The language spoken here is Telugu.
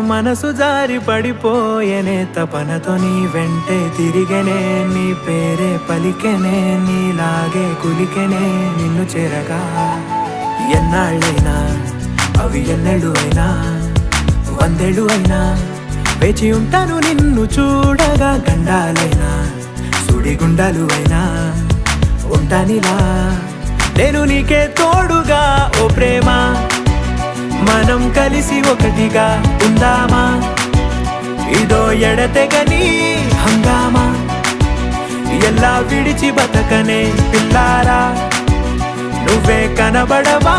మనసు జారి పడిపోయేనే తపనతో నీ వెంటే తిరిగనే నీ పేరే పలికెనే నీలాగే కులికెనే నిన్ను చేరగా ఎన్నాళ్ళైనా అవి ఎన్నెళ్ళు అయినా వందేళ్ళు అయినా వేచి ఉంటాను నిన్ను చూడగా గండాలైనా సుడిగుండాలు అయినా ఉంటానిలా నేను నీకే తోడుగా ఓ ప్రేమ మనం కలిసి ఒకటిగా ఉందామా ఇదో ఎడతెగని హంగామా ఎలా విడిచి బతకనే పిల్లారా నువ్వే కనబడవా